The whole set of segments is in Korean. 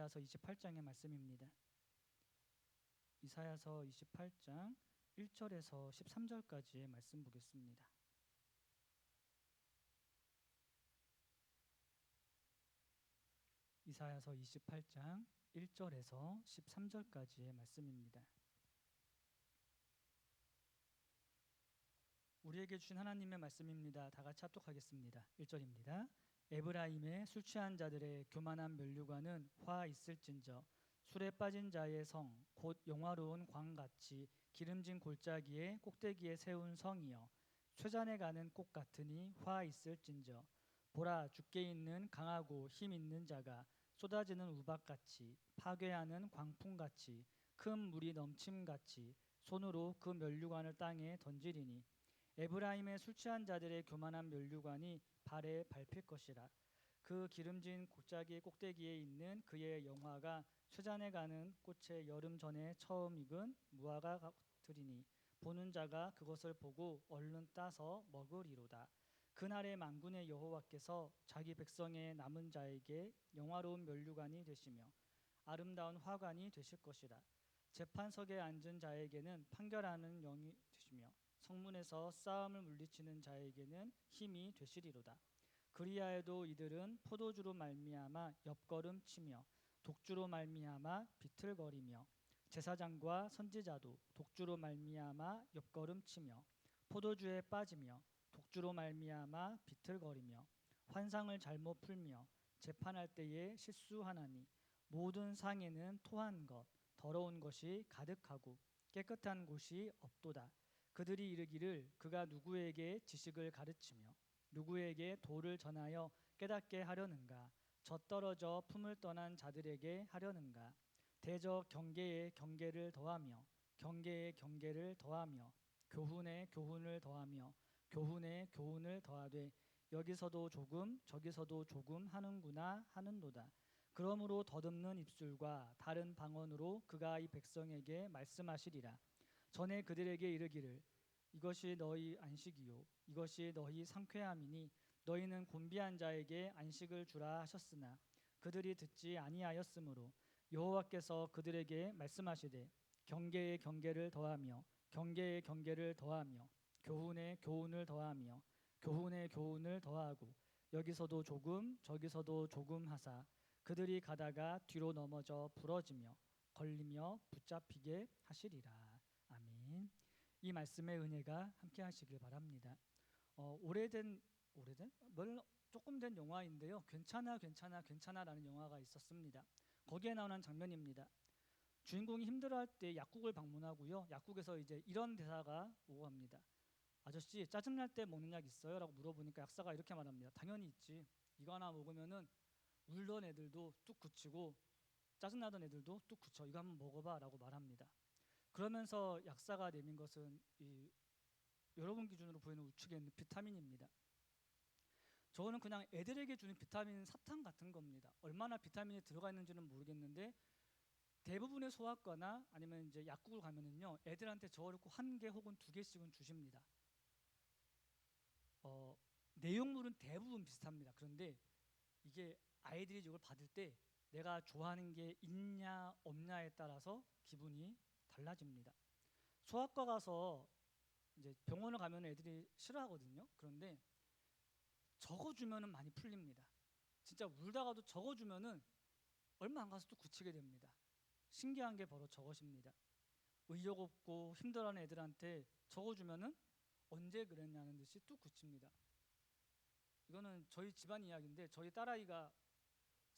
이사야서 28장의 말씀입니다. 이사야서 28장 1절에서 13절까지의 말씀 보겠습니다. 이사야서 28장 1절에서 13절까지의 말씀입니다. 우리에게 주신 하나님의 말씀입니다. 다 같이 합독하겠습니다. 1절입니다. 에브라임의 술 취한 자들의 교만한 면류관은 화 있을진저 술에 빠진 자의 성 곧 영화로운 광같이 기름진 골짜기의 꼭대기에 세운 성이여 쇠잔에 가는 꽃 같으니 화 있을진저 보라 주께 있는 강하고 힘 있는 자가 쏟아지는 우박같이 파괴하는 광풍같이 큰 물이 넘침같이 손으로 그 면류관을 땅에 던지리니 에브라임의 술 취한 자들의 교만한 면류관이 발에 밟힐 것이라. 그 기름진 골짜기 꼭대기에 있는 그의 영화가 쇠잔에 가는 꽃의 여름 전에 처음 익은 무화과 같으리니 보는 자가 그것을 보고 얼른 따서 먹으리로다. 그날의 만군의 여호와께서 자기 백성의 남은 자에게 영화로운 면류관이 되시며 아름다운 화관이 되실 것이라. 재판석에 앉은 자에게는 판결하는 영이 되시며 성문에서 싸움을 물리치는 자에게는 힘이 되시리로다. 그리하여도 이들은 포도주로 말미암아 옆걸음치며 독주로 말미암아 비틀거리며 제사장과 선지자도 독주로 말미암아 옆걸음치며 포도주에 빠지며 독주로 말미암아 비틀거리며 환상을 잘못 풀며 재판할 때에 실수하나니 모든 상에는 토한 것 더러운 것이 가득하고 깨끗한 곳이 없도다. 그들이 이르기를 그가 누구에게 지식을 가르치며 누구에게 도를 전하여 깨닫게 하려는가. 젖떨어져 품을 떠난 자들에게 하려는가. 대저 경계에 경계를 더하며 경계에 경계를 더하며 교훈에 교훈을 더하며 교훈에 교훈을 더하되 여기서도 조금 저기서도 조금 하는구나 하는도다. 그러므로 더듬는 입술과 다른 방언으로 그가 이 백성에게 말씀하시리라. 전에 그들에게 이르기를 이것이 너희 안식이요 이것이 너희 상쾌함이니 너희는 곤비한 자에게 안식을 주라 하셨으나 그들이 듣지 아니하였으므로 여호와께서 그들에게 말씀하시되 경계에 경계를 더하며 경계에 경계를 더하며 교훈에 교훈을 더하며 교훈에 교훈을 더하고 여기서도 조금 저기서도 조금 하사 그들이 가다가 뒤로 넘어져 부러지며 걸리며 붙잡히게 하시리라. 아멘. 이 말씀의 은혜가 함께 하시길 바랍니다. 오래된 조금 된 영화인데요. 괜찮아라는 영화가 있었습니다. 거기에 나오는 장면입니다. 주인공이 힘들어할 때 약국을 방문하고요. 약국에서 이제 이런 대사가 오고 합니다. 아저씨 짜증날 때 먹는 약 있어요? 라고 물어보니까 약사가 이렇게 말합니다. 당연히 있지. 이거 하나 먹으면은 울던 애들도 뚝 그치고 짜증나던 애들도 뚝 그쳐. 이거 한번 먹어봐 라고 말합니다. 그러면서 약사가 내민 것은 여러분 기준으로 보이는 우측에 있는 비타민입니다. 저는 그냥 애들에게 주는 비타민 사탕 같은 겁니다. 얼마나 비타민이 들어가 있는지는 모르겠는데 대부분의 소아과나 아니면 이제 약국을 가면은요 애들한테 저걸 꼭 1개 혹은 2개씩은 주십니다. 내용물은 대부분 비슷합니다. 그런데 이게 아이들이 이걸 받을 때 내가 좋아하는 게 있냐 없냐에 따라서 기분이 달라집니다. 소아과 가서 이제 병원을 가면 애들이 싫어하거든요. 그런데 적어주면은 많이 풀립니다. 진짜 울다가도 적어주면은 얼마 안 가서 또 굳히게 됩니다. 신기한 게 바로 저것입니다. 의욕 없고 힘들어하는 애들한테 적어주면은 언제 그랬냐는 듯이 뚝 굳힙니다. 이거는 저희 집안 이야기인데 저희 딸아이가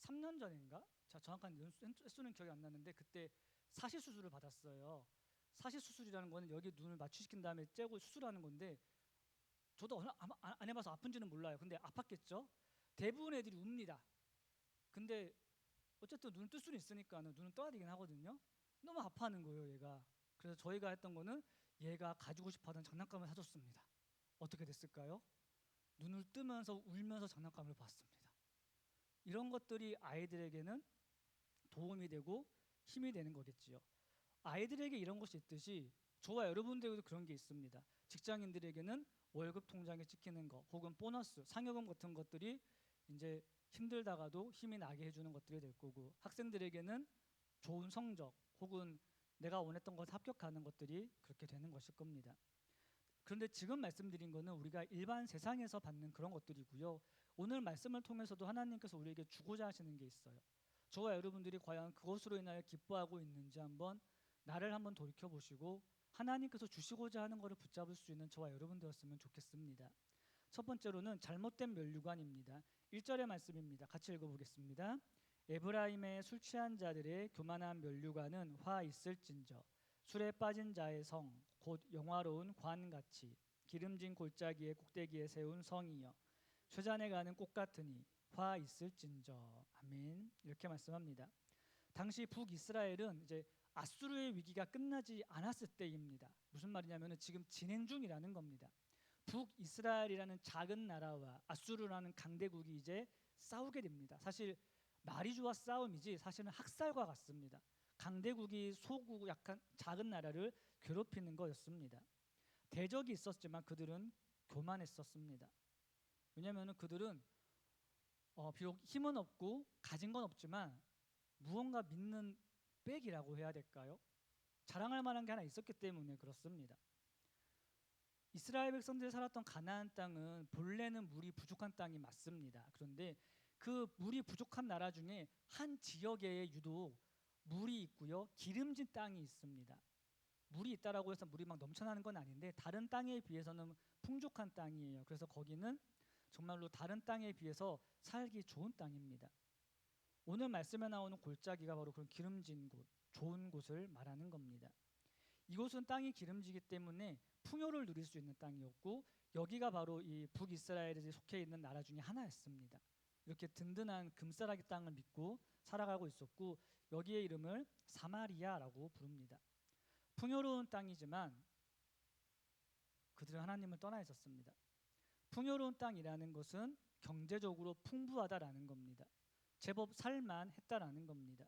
3년 전인가? 자, 정확한 횟수는 기억이 안 나는데 그때 사시 수술을 받았어요. 사시 수술이라는 거는 여기 눈을 마취시킨 다음에 째고 수술하는 건데 저도 안 해봐서 아픈지는 몰라요. 근데 아팠겠죠? 대부분 애들이 웁니다. 근데 어쨌든 눈을 뜰 수는 있으니까 눈은 떠야 되긴 하거든요. 너무 아파하는 거예요 얘가. 그래서 저희가 했던 거는 얘가 가지고 싶어하던 장난감을 사줬습니다. 어떻게 됐을까요? 눈을 뜨면서 울면서 장난감을 봤습니다. 이런 것들이 아이들에게는 도움이 되고 힘이 되는 거겠지요. 아이들에게 이런 것이 있듯이 저와 여러분들에게도 그런 게 있습니다. 직장인들에게는 월급 통장에 찍히는 거 혹은 보너스, 상여금 같은 것들이 이제 힘들다가도 힘이 나게 해주는 것들이 될 거고, 학생들에게는 좋은 성적 혹은 내가 원했던 것에 합격하는 것들이 그렇게 되는 것일 겁니다. 그런데 지금 말씀드린 거는 우리가 일반 세상에서 받는 그런 것들이고요. 오늘 말씀을 통해서도 하나님께서 우리에게 주고자 하시는 게 있어요. 저와 여러분들이 과연 그것으로 인하여 기뻐하고 있는지 나를 한번 돌이켜 보시고 하나님께서 주시고자 하는 것을 붙잡을 수 있는 저와 여러분 되었으면 좋겠습니다. 첫 번째로는 잘못된 면류관입니다. 1절의 말씀입니다. 같이 읽어보겠습니다. 에브라임의 술 취한 자들의 교만한 면류관은 화 있을진저 술에 빠진 자의 성 곧 영화로운 관같이 기름진 골짜기의 꼭대기에 세운 성이여 쇠잔에 가는 꽃 같으니 화 있을진저. 아멘. 이렇게 말씀합니다. 당시 북이스라엘은 이제 아수르의 위기가 끝나지 않았을 때입니다. 무슨 말이냐면 지금 진행 중이라는 겁니다. 북이스라엘이라는 작은 나라와 아수르라는 강대국이 이제 싸우게 됩니다. 사실 말이 좋아 싸움이지 사실은 학살과 같습니다. 강대국이 소국 약간 작은 나라를 괴롭히는 거였습니다. 대적이 있었지만 그들은 교만했었습니다. 왜냐하면 그들은 비록 힘은 없고 가진 건 없지만 무언가 믿는 백이라고 해야 될까요? 자랑할 만한 게 하나 있었기 때문에 그렇습니다. 이스라엘 백성들이 살았던 가나안 땅은 본래는 물이 부족한 땅이 맞습니다. 그런데 그 물이 부족한 나라 중에 한 지역에 유독 물이 있고요, 기름진 땅이 있습니다. 물이 있다라고 해서 물이 막 넘쳐나는 건 아닌데 다른 땅에 비해서는 풍족한 땅이에요. 그래서 거기는 정말로 다른 땅에 비해서 살기 좋은 땅입니다. 오늘 말씀에 나오는 골짜기가 바로 그런 기름진 곳, 좋은 곳을 말하는 겁니다. 이곳은 땅이 기름지기 때문에 풍요를 누릴 수 있는 땅이었고 여기가 바로 이 북이스라엘에 속해 있는 나라 중에 하나였습니다. 이렇게 든든한 금싸라기 땅을 믿고 살아가고 있었고 여기의 이름을 사마리아라고 부릅니다. 풍요로운 땅이지만 그들은 하나님을 떠나 있었습니다. 풍요로운 땅이라는 것은 경제적으로 풍부하다라는 겁니다. 제법 살만했다라는 겁니다.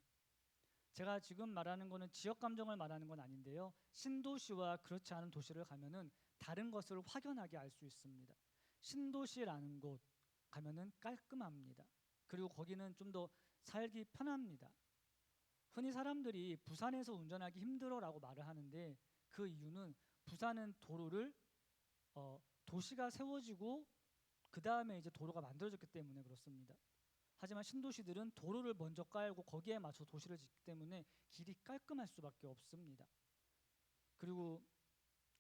제가 지금 말하는 거는 지역 감정을 말하는 건 아닌데요. 신도시와 그렇지 않은 도시를 가면은 다른 것을 확연하게 알 수 있습니다. 신도시라는 곳 가면은 깔끔합니다. 그리고 거기는 좀 더 살기 편합니다. 흔히 사람들이 부산에서 운전하기 힘들어라고 말을 하는데 그 이유는 부산은 도로를 도시가 세워지고 그 다음에 이제 도로가 만들어졌기 때문에 그렇습니다. 하지만 신도시들은 도로를 먼저 깔고 거기에 맞춰 도시를 짓기 때문에 길이 깔끔할 수밖에 없습니다. 그리고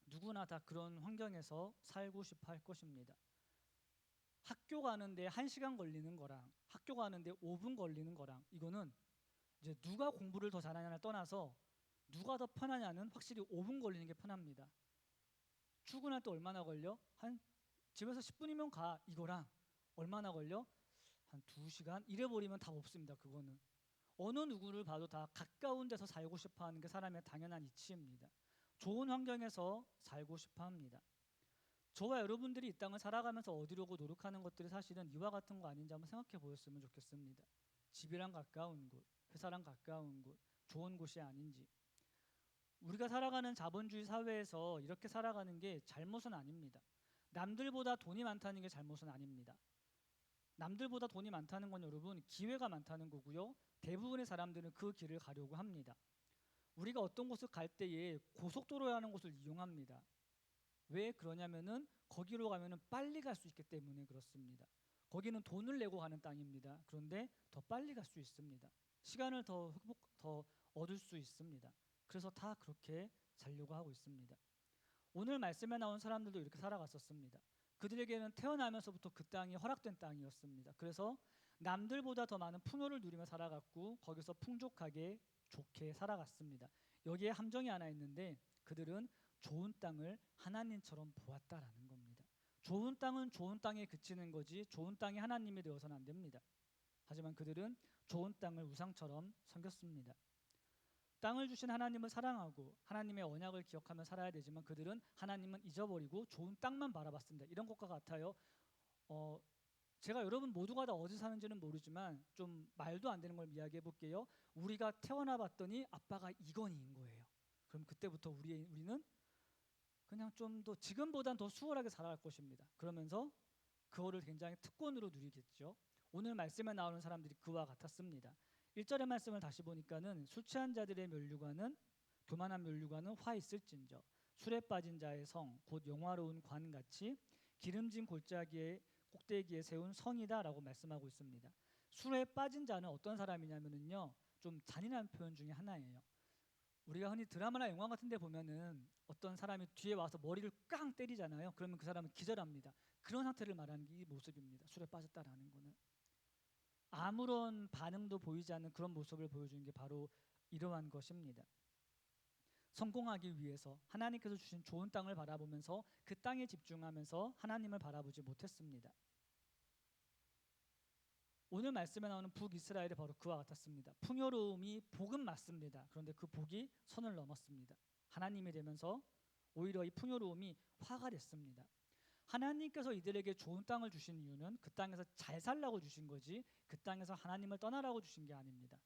누구나 다 그런 환경에서 살고 싶어 할 것입니다. 학교 가는데 1시간 걸리는 거랑 학교 가는데 5분 걸리는 거랑 이거는 이제 누가 공부를 더 잘하냐를 떠나서 누가 더 편하냐는 확실히 5분 걸리는 게 편합니다. 출근할 때 얼마나 걸려? 한 집에서 10분이면 가. 이거랑 얼마나 걸려? 한 2시간? 이래버리면 답 없습니다. 그거는 어느 누구를 봐도 다 가까운 데서 살고 싶어 하는 게 사람의 당연한 이치입니다. 좋은 환경에서 살고 싶어 합니다. 저와 여러분들이 이 땅을 살아가면서 얻으려고 노력하는 것들이 사실은 이와 같은 거 아닌지 한번 생각해 보셨으면 좋겠습니다. 집이랑 가까운 곳, 회사랑 가까운 곳, 좋은 곳이 아닌지. 우리가 살아가는 자본주의 사회에서 이렇게 살아가는 게 잘못은 아닙니다. 남들보다 돈이 많다는 게 잘못은 아닙니다. 남들보다 돈이 많다는 건 여러분 기회가 많다는 거고요. 대부분의 사람들은 그 길을 가려고 합니다. 우리가 어떤 곳을 갈 때에 고속도로라는 곳을 이용합니다. 왜 그러냐면은 거기로 가면은 빨리 갈 수 있기 때문에 그렇습니다. 거기는 돈을 내고 가는 땅입니다. 그런데 더 빨리 갈 수 있습니다. 시간을 더 얻을 수 있습니다. 그래서 다 그렇게 살려고 하고 있습니다. 오늘 말씀에 나온 사람들도 이렇게 살아갔었습니다. 그들에게는 태어나면서부터 그 땅이 허락된 땅이었습니다. 그래서 남들보다 더 많은 풍요를 누리며 살아갔고 거기서 풍족하게 좋게 살아갔습니다. 여기에 함정이 하나 있는데 그들은 좋은 땅을 하나님처럼 보았다라는 겁니다. 좋은 땅은 좋은 땅에 그치는 거지 좋은 땅이 하나님이 되어서는 안 됩니다. 하지만 그들은 좋은 땅을 우상처럼 섬겼습니다. 땅을 주신 하나님을 사랑하고 하나님의 언약을 기억하며 살아야 되지만 그들은 하나님은 잊어버리고 좋은 땅만 바라봤습니다. 이런 것과 같아요. 제가 여러분 모두가 다 어디 사는지는 모르지만 좀 말도 안 되는 걸 이야기해 볼게요. 우리가 태어나 봤더니 아빠가 이건희인 거예요. 그럼 그때부터 우리는 그냥 좀 더 지금보단 더 수월하게 살아갈 것입니다. 그러면서 그거를 굉장히 특권으로 누리겠죠. 오늘 말씀에 나오는 사람들이 그와 같았습니다. 1절의 말씀을 다시 보니까는 술 취한 자들의 면류관은 교만한 면류관은 화 있을진저 술에 빠진 자의 성 곧 영화로운 관같이 기름진 골짜기의 꼭대기에 세운 성이다라고 말씀하고 있습니다. 술에 빠진 자는 어떤 사람이냐면요, 좀 잔인한 표현 중에 하나예요. 우리가 흔히 드라마나 영화 같은 데 보면은 어떤 사람이 뒤에 와서 머리를 깡 때리잖아요. 그러면 그 사람은 기절합니다. 그런 상태를 말하는 게 이 모습입니다. 술에 빠졌다라는 거는 아무런 반응도 보이지 않는 그런 모습을 보여주는 게 바로 이러한 것입니다. 성공하기 위해서 하나님께서 주신 좋은 땅을 바라보면서 그 땅에 집중하면서 하나님을 바라보지 못했습니다. 오늘 말씀에 나오는 북이스라엘이 바로 그와 같았습니다. 풍요로움이 복은 맞습니다. 그런데 그 복이 선을 넘었습니다. 하나님이 되면서 오히려 이 풍요로움이 화가 됐습니다. 하나님께서 이들에게 좋은 땅을 주신 이유는 그 땅에서 잘 살라고 주신 거지 그 땅에서 하나님을 떠나라고 주신 게 아닙니다.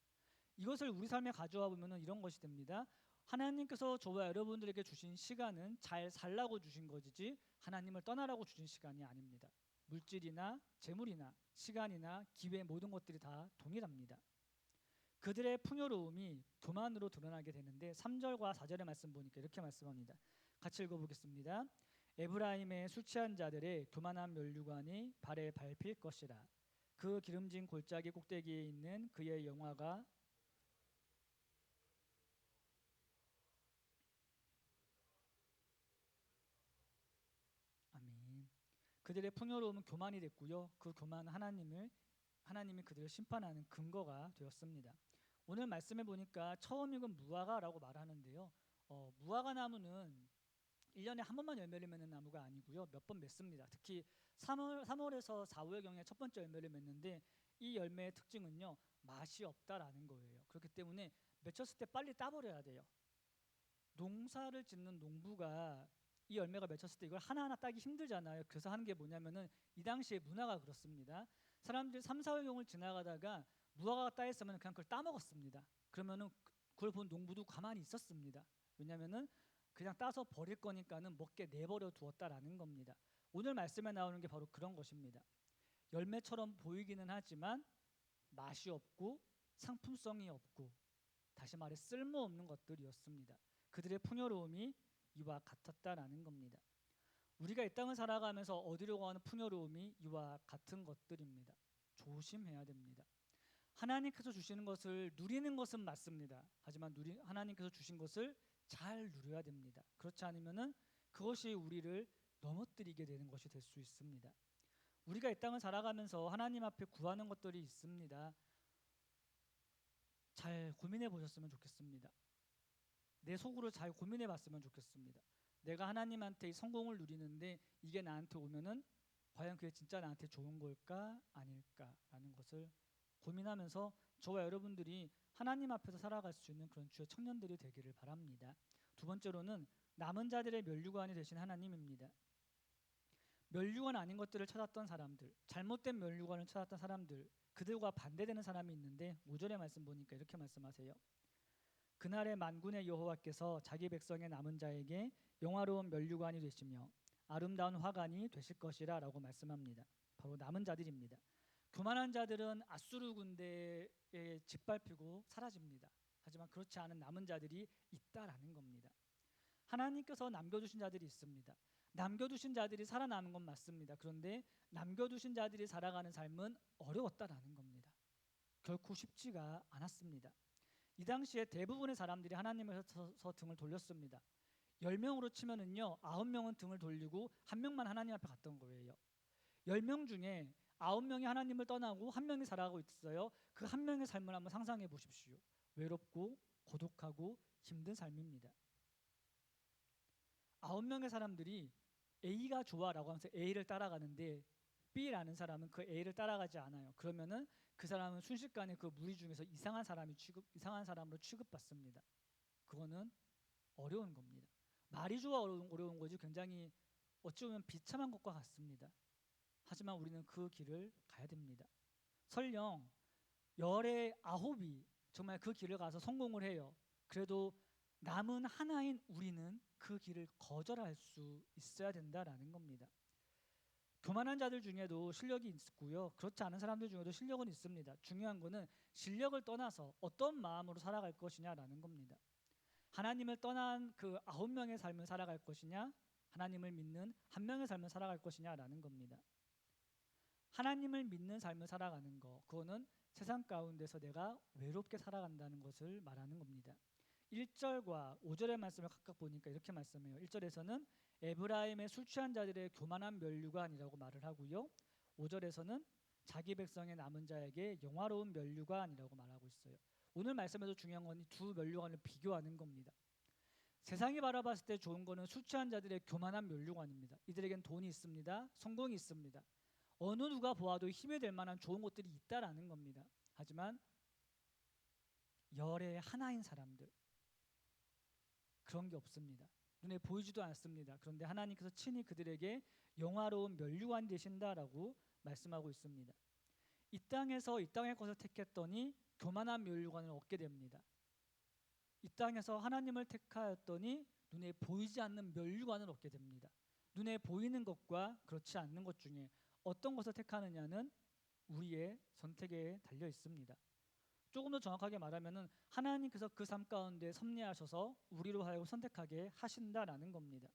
이것을 우리 삶에 가져와 보면 이런 것이 됩니다. 하나님께서 저와 여러분들에게 주신 시간은 잘 살라고 주신 것이지 하나님을 떠나라고 주신 시간이 아닙니다. 물질이나 재물이나 시간이나 기회 모든 것들이 다 동일합니다. 그들의 풍요로움이 교만으로 드러나게 되는데 3절과 4절의 말씀 보니까 이렇게 말씀합니다. 같이 읽어보겠습니다. 에브라임의 술 취한 자들의 교만한 면류관이 발에 밟힐 것이라. 그 기름진 골짜기 꼭대기에 있는 그의 영화가 아멘. 그들의 풍요로움은 교만이 됐고요. 그 교만은 하나님이 그들을 심판하는 근거가 되었습니다. 오늘 말씀해 보니까 처음 읽은 무화과라고 말하는데요. 무화과 나무는 1년에 한 번만 열매를 맺는 나무가 아니고요. 몇 번 맺습니다. 특히 3월에서 4월경에 첫 번째 열매를 맺는데 이 열매의 특징은요. 맛이 없다라는 거예요. 그렇기 때문에 맺혔을 때 빨리 따버려야 돼요. 농사를 짓는 농부가 이 열매가 맺혔을 때 이걸 하나하나 따기 힘들잖아요. 그래서 하는 게 뭐냐면은 이 당시의 문화가 그렇습니다. 사람들이 3, 4월경을 지나가다가 무화과가 따있으면 그냥 그걸 따먹었습니다. 그러면은 그걸 본 농부도 가만히 있었습니다. 왜냐면은 그냥 따서 버릴 거니까는 먹게 내버려 두었다라는 겁니다. 오늘 말씀에 나오는 게 바로 그런 것입니다. 열매처럼 보이기는 하지만 맛이 없고 상품성이 없고 다시 말해 쓸모없는 것들이었습니다. 그들의 풍요로움이 이와 같았다라는 겁니다. 우리가 이 땅을 살아가면서 얻으려고 하는 풍요로움이 이와 같은 것들입니다. 조심해야 됩니다. 하나님께서 주시는 것을 누리는 것은 맞습니다. 하지만 하나님께서 주신 것을 잘 누려야 됩니다. 그렇지 않으면은 그것이 우리를 넘어뜨리게 되는 것이 될 수 있습니다. 우리가 이 땅을 살아가면서 하나님 앞에 구하는 것들이 있습니다. 잘 고민해 보셨으면 좋겠습니다. 내 속으로 잘 고민해 봤으면 좋겠습니다. 내가 하나님한테 성공을 누리는데 이게 나한테 오면은 과연 그게 진짜 나한테 좋은 걸까 아닐까라는 것을 고민하면서 저와 여러분들이 하나님 앞에서 살아갈 수 있는 그런 주의 청년들이 되기를 바랍니다. 두 번째로는 남은 자들의 면류관이 되신 하나님입니다. 면류관 아닌 것들을 찾았던 사람들, 잘못된 면류관을 찾았던 사람들, 그들과 반대되는 사람이 있는데 5절의 말씀 보니까 이렇게 말씀하세요. 그날의 만군의 여호와께서 자기 백성의 남은 자에게 영화로운 면류관이 되시며 아름다운 화관이 되실 것이라 라고 말씀합니다. 바로 남은 자들입니다. 교만한 자들은 아수르 군대에 짓밟히고 사라집니다. 하지만 그렇지 않은 남은 자들이 있다라는 겁니다. 하나님께서 남겨두신 자들이 있습니다. 남겨두신 자들이 살아남은 건 맞습니다. 그런데 남겨두신 자들이 살아가는 삶은 어려웠다라는 겁니다. 결코 쉽지가 않았습니다. 이 당시에 대부분의 사람들이 하나님에서 등을 돌렸습니다. 10명으로 치면은요 9명은 등을 돌리고 1명만 하나님 앞에 갔던 거예요. 10명 중에 9명이 하나님을 떠나고 1명이 살아가고 있어요. 그 1명의 삶을 한번 상상해 보십시오. 외롭고 고독하고 힘든 삶입니다. 9명의 사람들이 A가 좋아라고 하면서 A를 따라가는데 B라는 사람은 그 A를 따라가지 않아요. 그러면은 그 사람은 순식간에 그 무리 중에서 이상한 사람으로 취급받습니다. 그거는 어려운 겁니다. 말이 좋아 어려운 거지 굉장히 어찌 보면 비참한 것과 같습니다. 하지만 우리는 그 길을 가야 됩니다. 설령 열의 9이 정말 그 길을 가서 성공을 해요. 그래도 남은 하나인 우리는 그 길을 거절할 수 있어야 된다라는 겁니다. 교만한 자들 중에도 실력이 있고요. 그렇지 않은 사람들 중에도 실력은 있습니다. 중요한 거는 실력을 떠나서 어떤 마음으로 살아갈 것이냐라는 겁니다. 하나님을 떠난 그 9명의 삶을 살아갈 것이냐, 하나님을 믿는 한 명의 삶을 살아갈 것이냐라는 겁니다. 하나님을 믿는 삶을 살아가는 거, 그거는 세상 가운데서 내가 외롭게 살아간다는 것을 말하는 겁니다. 1절과 5절의 말씀을 각각 보니까 이렇게 말씀해요. 1절에서는 에브라임의 술 취한 자들의 교만한 면류관이라고 말을 하고요. 5절에서는 자기 백성의 남은 자에게 영화로운 면류관이라고 말하고 있어요. 오늘 말씀에서 중요한 건 이 두 면류관을 비교하는 겁니다. 세상이 바라봤을 때 좋은 거는 술 취한 자들의 교만한 면류관입니다. 이들에겐 돈이 있습니다. 성공이 있습니다. 어느 누가 보아도 힘이 될 만한 좋은 것들이 있다라는 겁니다. 하지만 열의 하나인 사람들, 그런 게 없습니다. 눈에 보이지도 않습니다. 그런데 하나님께서 친히 그들에게 영화로운 면류관이 되신다라고 말씀하고 있습니다. 이 땅에서 이 땅의 것을 택했더니 교만한 면류관을 얻게 됩니다. 이 땅에서 하나님을 택하였더니 눈에 보이지 않는 면류관을 얻게 됩니다. 눈에 보이는 것과 그렇지 않는 것 중에 어떤 것을 택하느냐는 우리의 선택에 달려 있습니다. 조금 더 정확하게 말하면은 하나님께서 그 삶 가운데 섭리하셔서 우리로 하여금 선택하게 하신다라는 겁니다.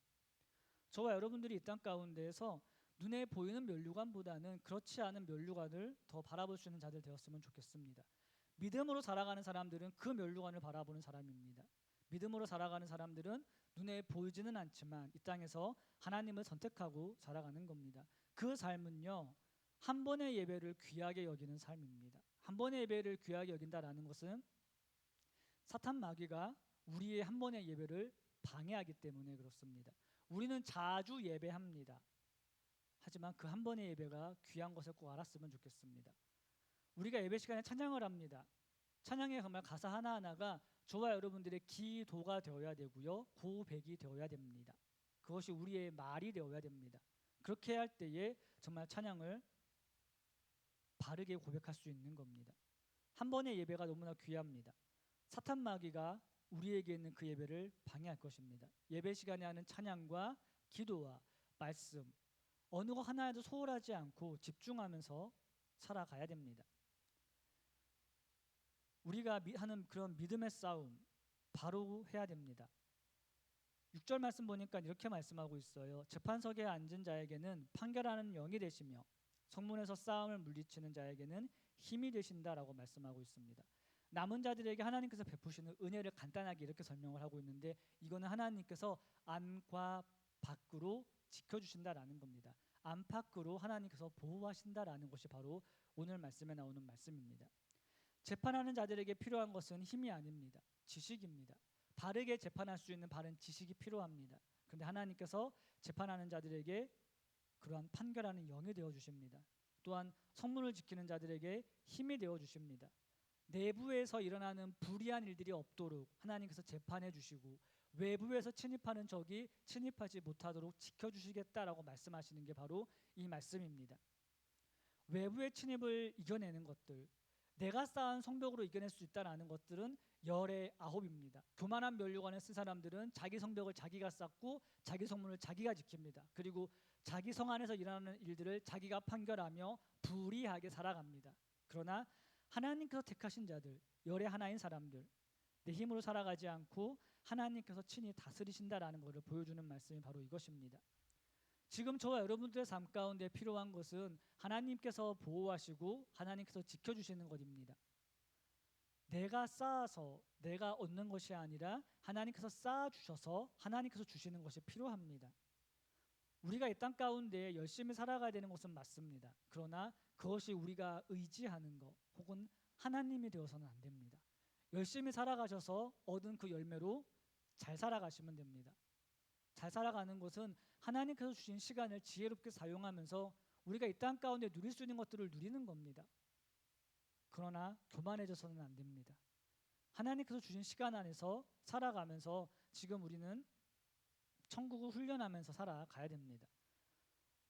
저와 여러분들이 이 땅 가운데에서 눈에 보이는 면류관보다는 그렇지 않은 면류관을 더 바라볼 수 있는 자들 되었으면 좋겠습니다. 믿음으로 살아가는 사람들은 그 면류관을 바라보는 사람입니다. 믿음으로 살아가는 사람들은 눈에 보이지는 않지만 이 땅에서 하나님을 선택하고 살아가는 겁니다. 그 삶은요, 한 번의 예배를 귀하게 여기는 삶입니다. 한 번의 예배를 귀하게 여긴다라는 것은 사탄 마귀가 우리의 한 번의 예배를 방해하기 때문에 그렇습니다. 우리는 자주 예배합니다. 하지만 그 한 번의 예배가 귀한 것을 꼭 알았으면 좋겠습니다. 우리가 예배 시간에 찬양을 합니다. 찬양의 정말 가사 하나하나가 저와 여러분들의 기도가 되어야 되고요, 고백이 되어야 됩니다. 그것이 우리의 말이 되어야 됩니다. 그렇게 할 때에 정말 찬양을 바르게 고백할 수 있는 겁니다. 한 번의 예배가 너무나 귀합니다. 사탄 마귀가 우리에게 있는 그 예배를 방해할 것입니다. 예배 시간에 하는 찬양과 기도와 말씀, 어느 것 하나에도 소홀하지 않고 집중하면서 살아가야 됩니다. 우리가 하는 그런 믿음의 싸움 바로 해야 됩니다. 6절 말씀 보니까 이렇게 말씀하고 있어요. 재판석에 앉은 자에게는 판결하는 영이 되시며 성문에서 싸움을 물리치는 자에게는 힘이 되신다라고 말씀하고 있습니다. 남은 자들에게 하나님께서 베푸시는 은혜를 간단하게 이렇게 설명을 하고 있는데, 이거는 하나님께서 안과 밖으로 지켜주신다라는 겁니다. 안팎으로 하나님께서 보호하신다라는 것이 바로 오늘 말씀에 나오는 말씀입니다. 재판하는 자들에게 필요한 것은 힘이 아닙니다. 지식입니다. 바르게 재판할 수 있는 바른 지식이 필요합니다. 그런데 하나님께서 재판하는 자들에게 그러한 판결하는 영이 되어 주십니다. 또한 성문을 지키는 자들에게 힘이 되어 주십니다. 내부에서 일어나는 불의한 일들이 없도록 하나님께서 재판해 주시고, 외부에서 침입하는 적이 침입하지 못하도록 지켜주시겠다라고 말씀하시는 게 바로 이 말씀입니다. 외부의 침입을 이겨내는 것들, 내가 쌓은 성벽으로 이겨낼 수 있다는 것들은 열의 9입니다. 교만한 면류관을 쓴 사람들은 자기 성벽을 자기가 쌓고 자기 성문을 자기가 지킵니다. 그리고 자기 성 안에서 일어나는 일들을 자기가 판결하며 불의하게 살아갑니다. 그러나 하나님께서 택하신 자들, 열의 하나인 사람들, 내 힘으로 살아가지 않고 하나님께서 친히 다스리신다라는 것을 보여주는 말씀이 바로 이것입니다. 지금 저와 여러분들의 삶 가운데 필요한 것은 하나님께서 보호하시고 하나님께서 지켜주시는 것입니다. 내가 쌓아서 내가 얻는 것이 아니라 하나님께서 쌓아주셔서 하나님께서 주시는 것이 필요합니다. 우리가 이 땅 가운데 열심히 살아가야 되는 것은 맞습니다. 그러나 그것이 우리가 의지하는 것 혹은 하나님이 되어서는 안 됩니다. 열심히 살아가셔서 얻은 그 열매로 잘 살아가시면 됩니다. 잘 살아가는 것은 하나님께서 주신 시간을 지혜롭게 사용하면서 우리가 이 땅 가운데 누릴 수 있는 것들을 누리는 겁니다. 그러나 교만해져서는 안 됩니다. 하나님께서 주신 시간 안에서 살아가면서 지금 우리는 천국을 훈련하면서 살아가야 됩니다.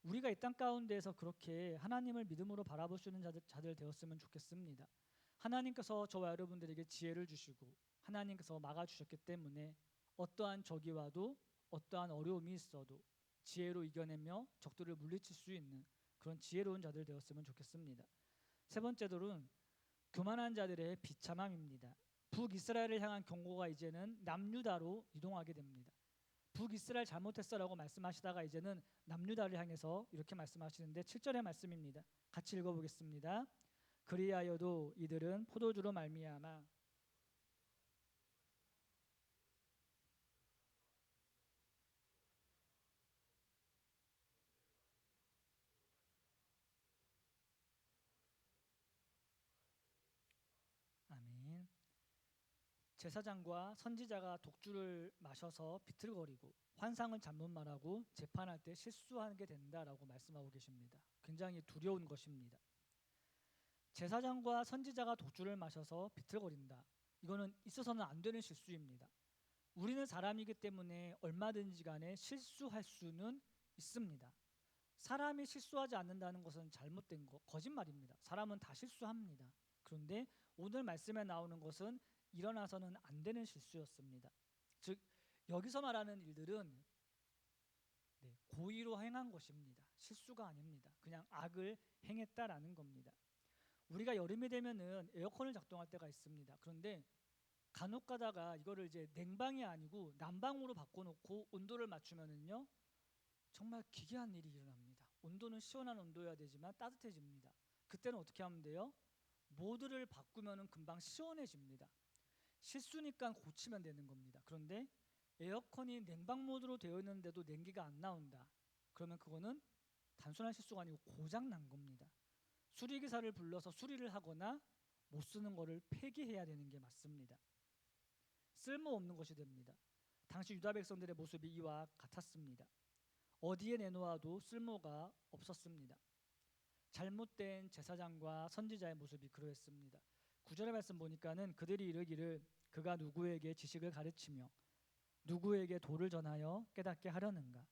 우리가 이 땅 가운데에서 그렇게 하나님을 믿음으로 바라볼 수 있는 자들 되었으면 좋겠습니다. 하나님께서 저와 여러분들에게 지혜를 주시고 하나님께서 막아주셨기 때문에 어떠한 적이 와도 어떠한 어려움이 있어도 지혜로 이겨내며 적들을 물리칠 수 있는 그런 지혜로운 자들 되었으면 좋겠습니다. 세 번째로는 교만한 자들의 비참함입니다. 북이스라엘을 향한 경고가 이제는 남유다로 이동하게 됩니다. 북이스라엘 잘못했어라고 말씀하시다가 이제는 남유다를 향해서 이렇게 말씀하시는데 7절의 말씀입니다. 같이 읽어보겠습니다. 그리하여도 이들은 포도주로 말미암아 아멘. 제사장과 선지자가 독주를 마셔서 비틀거리고 환상을 잘못 말하고 재판할 때 실수하게 된다라고 말씀하고 계십니다. 굉장히 두려운 것입니다. 제사장과 선지자가 독주를 마셔서 비틀거린다. 이거는 있어서는 안 되는 실수입니다. 우리는 사람이기 때문에 얼마든지 간에 실수할 수는 있습니다. 사람이 실수하지 않는다는 것은 잘못된 거, 거짓말입니다. 사람은 다 실수합니다. 그런데 오늘 말씀에 나오는 것은 일어나서는 안 되는 실수였습니다. 즉 여기서 말하는 일들은 고의로 행한 것입니다. 실수가 아닙니다. 그냥 악을 행했다라는 겁니다. 우리가 여름이 되면은 에어컨을 작동할 때가 있습니다. 그런데 간혹 가다가 이거를 이제 냉방이 아니고 난방으로 바꿔놓고 온도를 맞추면은요 정말 기괴한 일이 일어납니다. 온도는 시원한 온도여야 되지만 따뜻해집니다. 그때는 어떻게 하면 돼요? 모드를 바꾸면은 금방 시원해집니다. 실수니까 고치면 되는 겁니다. 그런데 에어컨이 냉방 모드로 되어 있는데도 냉기가 안 나온다. 그러면 그거는 단순한 실수가 아니고 고장 난 겁니다. 수리기사를 불러서 수리를 하거나 못 쓰는 거를 폐기해야 되는 게 맞습니다. 쓸모없는 것이 됩니다. 당시 유다 백성들의 모습이 이와 같았습니다. 어디에 내놓아도 쓸모가 없었습니다. 잘못된 제사장과 선지자의 모습이 그러했습니다. 9절의 말씀 보니까는 그들이 이르기를 그가 누구에게 지식을 가르치며 누구에게 도를 전하여 깨닫게 하려는가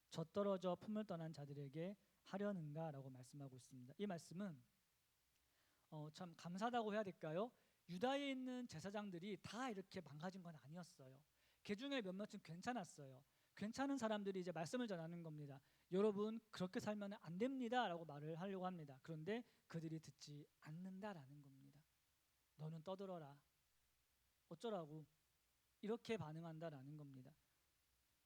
젖떨어져 품을 떠난 자들에게 하려는가 라고 말씀하고 있습니다. 이 말씀은 참 감사하다고 해야 될까요? 유다에 있는 제사장들이 다 이렇게 망가진 건 아니었어요. 그 중에 몇몇은 괜찮았어요. 괜찮은 사람들이 이제 말씀을 전하는 겁니다. 여러분 그렇게 살면 안 됩니다 라고 말을 하려고 합니다. 그런데 그들이 듣지 않는다라는 겁니다. 너는 떠들어라. 어쩌라고 이렇게 반응한다라는 겁니다.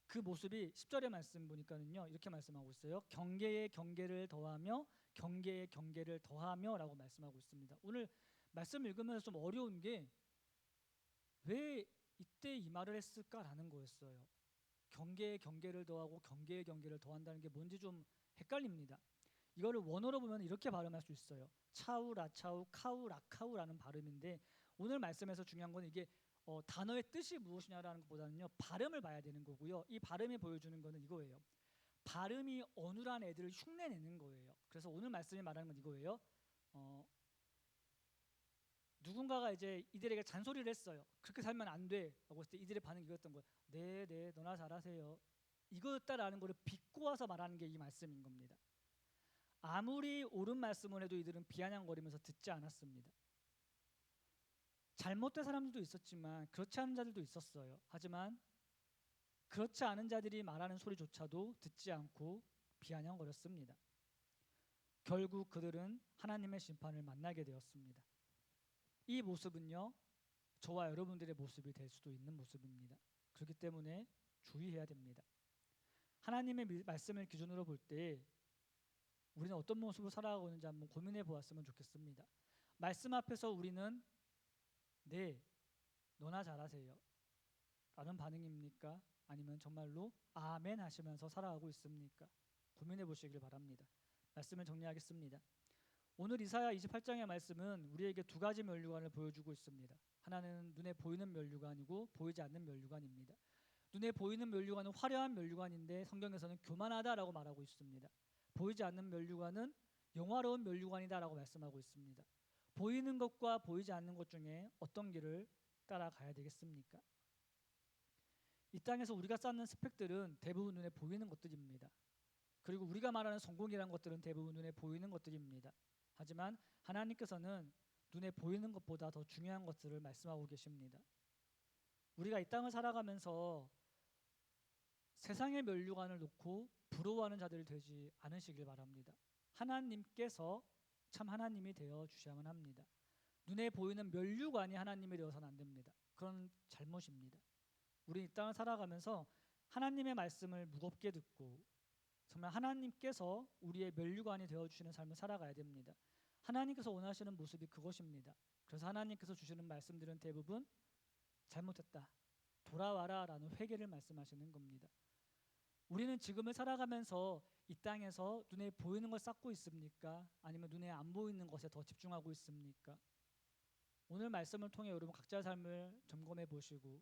그 모습이 10절의 말씀 보니까는요 이렇게 말씀하고 있어요. 경계에 경계를 더하며 경계에 경계를 더하며 라고 말씀하고 있습니다. 오늘 말씀 읽으면서 좀 어려운 게 왜 이때 이 말을 했을까라는 거였어요. 경계에 경계를 더하고 경계에 경계를 더한다는 게 뭔지 좀 헷갈립니다. 이거를 원어로 보면 이렇게 발음할 수 있어요. 차우 라차우 카우 라카우라는 발음인데 오늘 말씀에서 중요한 건 이게 단어의 뜻이 무엇이냐라는 것보다는요 발음을 봐야 되는 거고요. 이 발음이 보여주는 거는 이거예요. 발음이 어눌한 애들을 흉내내는 거예요. 그래서 오늘 말씀이 말하는 건 이거예요. 누군가가 이제 이들에게 잔소리를 했어요. 그렇게 살면 안 돼 라고 했을 때 이들의 반응이 이거였던 거예요. 네 너나 잘하세요. 이거였다라는 거를 비꼬아서 말하는 게 이 말씀인 겁니다. 아무리 옳은 말씀을 해도 이들은 비아냥거리면서 듣지 않았습니다. 잘못된 사람들도 있었지만 그렇지 않은 자들도 있었어요. 하지만 그렇지 않은 자들이 말하는 소리조차도 듣지 않고 비아냥거렸습니다. 결국 그들은 하나님의 심판을 만나게 되었습니다. 이 모습은요 저와 여러분들의 모습이 될 수도 있는 모습입니다. 그렇기 때문에 주의해야 됩니다. 하나님의 말씀을 기준으로 볼 때 우리는 어떤 모습으로 살아가고 있는지 한번 고민해 보았으면 좋겠습니다. 말씀 앞에서 우리는 네 너나 잘하세요 라는 반응입니까? 아니면 정말로 아멘 하시면서 살아가고 있습니까? 고민해 보시길 바랍니다. 말씀을 정리하겠습니다. 오늘 이사야 28장의 말씀은 우리에게 두 가지 면류관을 보여주고 있습니다. 하나는 눈에 보이는 면류관이고 보이지 않는 면류관입니다. 눈에 보이는 면류관은 화려한 면류관인데 성경에서는 교만하다라고 말하고 있습니다. 보이지 않는 면류관은 영화로운 면류관이다라고 말씀하고 있습니다. 보이는 것과 보이지 않는 것 중에 어떤 길을 따라가야 되겠습니까? 이 땅에서 우리가 쌓는 스펙들은 대부분 눈에 보이는 것들입니다. 그리고 우리가 말하는 성공이라는 것들은 대부분 눈에 보이는 것들입니다. 하지만 하나님께서는 눈에 보이는 것보다 더 중요한 것들을 말씀하고 계십니다. 우리가 이 땅을 살아가면서 세상의 면류관을 놓고 부러워하는 자들이 되지 않으시길 바랍니다. 하나님께서 참 하나님이 되어 주셔야만 합니다. 눈에 보이는 면류관이 하나님이 되어서는 안 됩니다. 그건 잘못입니다. 우리 이 땅을 살아가면서 하나님의 말씀을 무겁게 듣고 정말 하나님께서 우리의 면류관이 되어주시는 삶을 살아가야 됩니다. 하나님께서 원하시는 모습이 그것입니다. 그래서 하나님께서 주시는 말씀들은 대부분 잘못했다, 돌아와라 라는 회개를 말씀하시는 겁니다. 우리는 지금을 살아가면서 이 땅에서 눈에 보이는 걸 쌓고 있습니까? 아니면 눈에 안 보이는 것에 더 집중하고 있습니까? 오늘 말씀을 통해 여러분 각자의 삶을 점검해 보시고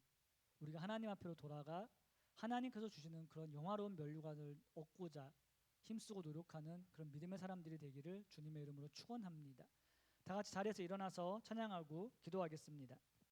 우리가 하나님 앞으로 돌아가 하나님께서 주시는 그런 영화로운 면류관을 얻고자 힘쓰고 노력하는 그런 믿음의 사람들이 되기를 주님의 이름으로 축원합니다. 다 같이 자리에서 일어나서 찬양하고 기도하겠습니다.